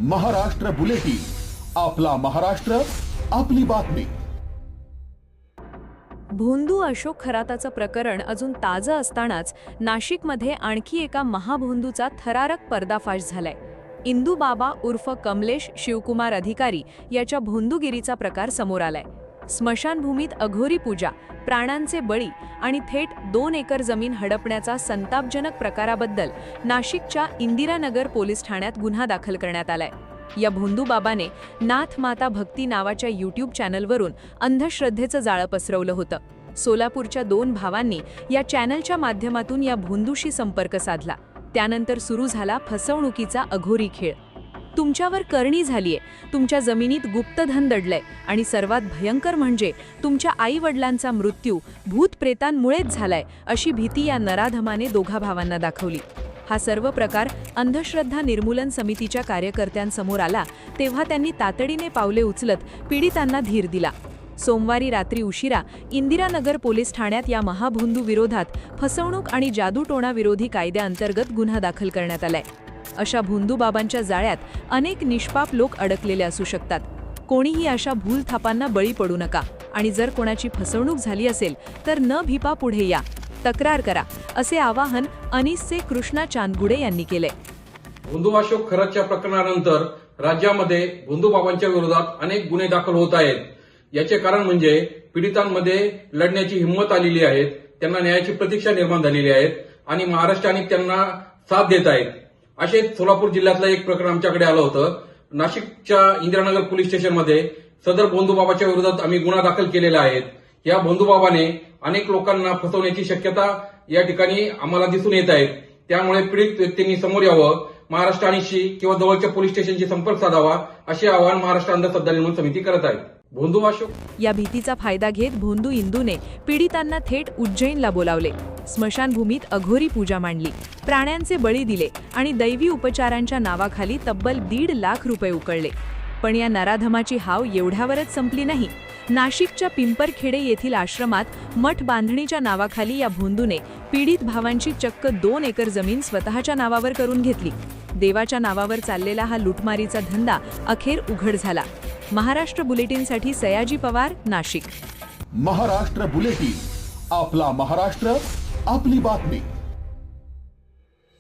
Maharashtra bulletin, आपला महाराष्ट्र, आपली बातमी। भोंदू अशोक खराताचं प्रकरण अजून ताजं असतानाच नाशिकमध्ये आणखी एका महाभोंदूचा थरारक पर्दाफाश झालाय। इंदू बाबा उर्फ कमलेश शिवकुमार अधिकारी याच्या भोंदूगिरीचा प्रकार समोर आलाय। स्मशानभूमीत अघोरी पूजा, प्राणांचे बळी आणि थेट 2 एकर जमीन हडपण्याचा संतापजनक प्रकाराबद्दल नाशिकच्या इंदिरानगर पोलीस ठाण्यात गुन्हा दाखल करण्यात आलाय। या भोंदू बाबाने नाथ माता भक्ती नावाच्या यूट्यूब चॅनलवरून अंधश्रद्धेचं जाळं पसरवलं होतं। सोलापूरच्या 2 भावांनी या चॅनलच्या माध्यमातून या भोंदूशी संपर्क साधला। त्यानंतर सुरू झाला फसवणुकीचा अघोरी खेळ। तुमच्यावर करणी झालीये, तुमच्या जमिनीत गुप्तधन दडलंय आणि सर्वात भयंकर म्हणजे तुमच्या आई-वडिलांचा मृत्यू भूतप्रेतांमुळेच झालाय, अशी भीती या नराधमाने दोघा भावांना दाखवली। हा सर्व प्रकार अंधश्रद्धा निर्मूलन समितीच्या कार्यकर्त्यांसमोर आला तेव्हा त्यांनी तातडीने पावले उचलत पीडितांना धीर दिला। सोमवारी रात्री उशिरा इंदिरानगर पोलीस ठाण्यात या महाभोंदू विरोधात फसवणूक आणि जादूटोणा विरोधी कायद्याअंतर्गत गुन्हा दाखल करण्यात आलाय। अशा भोंदू बाबांच्या जाळ्यात अनेक निष्पाप लोक अडकलेले असू शकतात। कोणीही अशा भूलथापांना बळी पडू नका आणि जर कोणाची फसवणूक झाली असेल तर न भिपा पुढे या, तक्रार करा, असे आवाहन अनिसचे कृष्णा चांदगुडे यांनी केले। भोंदू अशोक खरातच्या प्रकरणानंतर राज्यामध्ये भोंदू बाबांच्या विरोधात अनेक गुन्हे दाखल होत आहेत। याचे कारण म्हणजे पीडितांमध्ये लढण्याची हिंमत आलेली आहे, त्यांना न्यायाची प्रतीक्षा निर्माण झालेली आहे आणि महाराष्ट्राने त्यांना साथ देत आहेत। असे सोलापूर जिल्ह्यातलं एक प्रकरण आमच्याकडे आलं होतं। नाशिकच्या इंदिरानगर पोलीस स्टेशनमध्ये सदर भोंदू बाबाच्या विरोधात आम्ही गुन्हा दाखल केलेला आहे। या भोंदू बाबाने अनेक लोकांना फसवण्याची शक्यता या ठिकाणी आम्हाला दिसून येत आहे। त्यामुळे पीडित व्यक्तींनी समोर यावं, महाराष्ट्र आणीशी किंवा जवळच्या पोलीस स्टेशनशी संपर्क साधावा, असे आवाहन महाराष्ट्र अंधश्रद्धा निर्मूलन समिती करत आहे। भोंदू अशोक या भीतीचा फायदा घेत भोंदू इंदूने पीडितांना थेट उज्जैनला बोलावले, स्मशानभूमीत अघोरी पूजा मांडली, प्राण्यांचे बळी दिले आणि दैवी उपचारांच्या नावाखाली तब्बल 1.5 लाख रुपये उकळले। पण या नराधमाची हाव एवढ्यावरच संपली नाही। नाशिकच्या पिंपरखेडे येथील आश्रमात मठ बांधणीच्या नावाखाली या भोंदूने पीडित भावांची चक्क 2 एकर जमीन स्वतःच्या नावावर करून घेतली। देवाच्या नावावर चाललेला हा लुटमारीचा धंदा अखेर उघड झाला। महाराष्ट्र बुलेटिनसाठी सयाजी पवार, नाशिक। महाराष्ट्र बुलेटिन, आपला महाराष्ट्र, आपली बातमी।